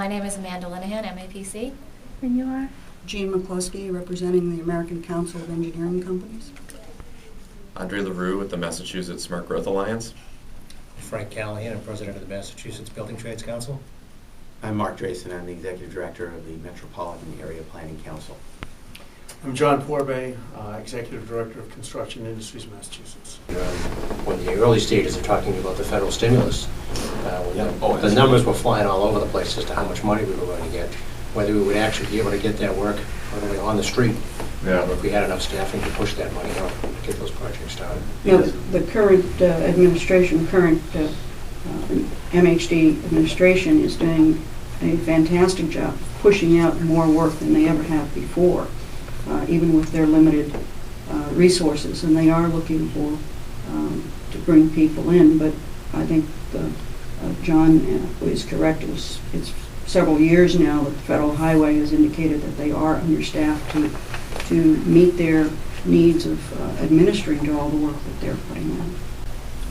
My name is Amanda Linehan, MAPC. And you are? Jean McCluskey, representing the American Council of Engineering Companies. Andre LaRue with the Massachusetts Smart Growth Alliance. Frank Callahan, I'm president of the Massachusetts Building Trades Council. I'm Mark Draisen. I'm the executive director of the Metropolitan Area Planning Council. I'm John Pourbaix, executive director of Construction Industries Massachusetts. When the early stages of talking about the federal stimulus, the numbers were flying all over the place as to how much money we were going to get, whether we would actually be able to get that work literally on the street, if we had enough staffing to push that money out to get those projects started. Now, the current administration, MHD administration is doing a fantastic job pushing out more work than they ever have before, even with their limited resources, and they are looking for to bring people in. But I think John is correct. It's several years now that the Federal Highway has indicated that they are understaffed to meet their needs of administering to all the work that they're putting on.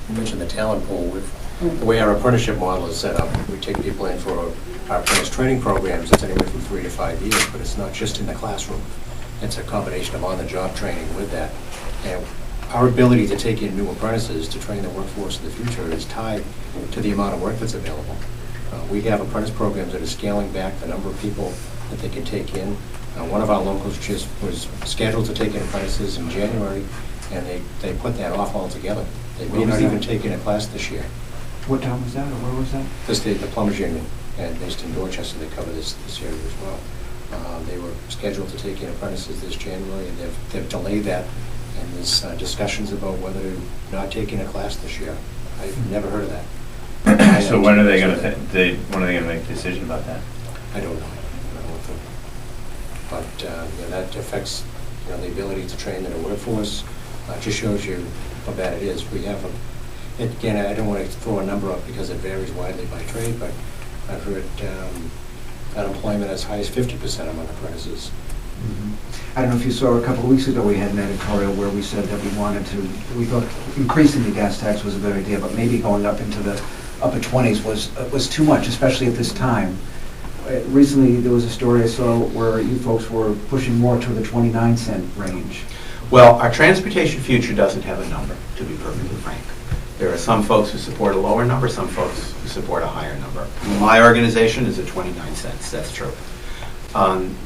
You mentioned the talent pool. The way our apprenticeship model is set up, we take people in for our apprentice training programs. It's anywhere from 3 to 5 years, but it's not just in the classroom. It's a combination of on-the-job training with that. And our ability to take in new apprentices to train the workforce of the future is tied to the amount of work that's available. We have apprentice programs that are scaling back the number of people that they can take in. One of our locals just was scheduled to take in apprentices in January, and they put that off altogether. They may not even take in a class this year. What time was that, or where was that? The Plumbers Union, and based in Dorchester, they cover this area as well. They were scheduled to take in apprentices this January, and they've delayed that, and there's discussions about whether to not take in a class this year. I've never heard of that. So when are they going to make a decision about that? I don't know. But that affects the ability to train in a workforce. Just shows you how bad it is. We have again, I don't want to throw a number up because it varies widely by trade, but I've heard unemployment as high as 50% among apprentices. Mm-hmm. I don't know if you saw a couple of weeks ago we had an editorial where we said that we thought increasing the gas tax was a good idea, but maybe going up into the upper 20s was too much, especially at this time. Recently there was a story I saw where you folks were pushing more to the 29-cent range. Well, our transportation future doesn't have a number, to be perfectly frank. There are some folks who support a lower number, some folks who support a higher number. My organization is at 29 cents, that's true.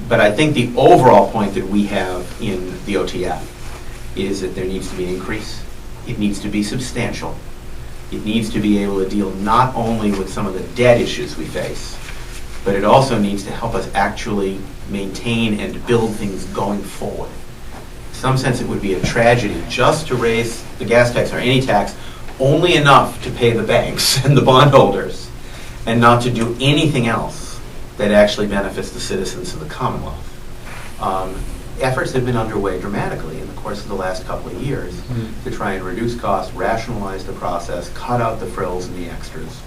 But I think the overall point that we have in the OTF is that there needs to be an increase. It needs to be substantial. It needs to be able to deal not only with some of the debt issues we face, but it also needs to help us actually maintain and build things going forward. In some sense, it would be a tragedy just to raise the gas tax or any tax only enough to pay the banks and the bondholders, and not to do anything else that actually benefits the citizens of the Commonwealth. Efforts have been underway dramatically in the course of the last couple of years to try and reduce costs, rationalize the process, cut out the frills and the extras.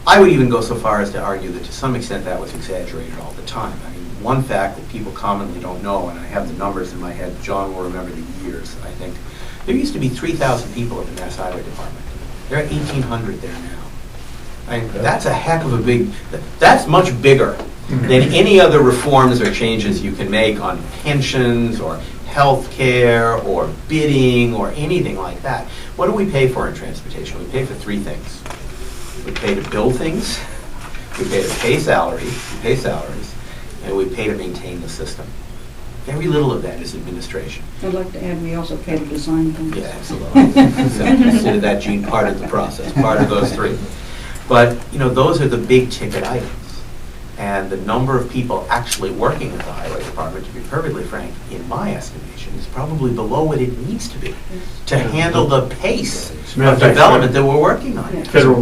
I would even go so far as to argue that to some extent that was exaggerated all the time. I mean, one fact that people commonly don't know, and I have the numbers in my head, John will remember the years, I think. There used to be 3,000 people at the Mass Highway Department. There are 1,800 there now. I mean, that's a heck of a that's much bigger than any other reforms or changes you can make on pensions or health care or bidding or anything like that. What do we pay for in transportation? We pay for 3 things. We pay to build things, we pay to pay salaries, and we pay to maintain the system. Very little of that is administration. I'd like to add we also pay to design things. Yeah, absolutely. So consider that, Gene, part of the process, part of those 3. But, those are the big ticket items. And the number of people actually working at the Highway Department, to be perfectly frank, in my estimation, is probably below what it needs to be to handle the pace of development that we're working on. Federal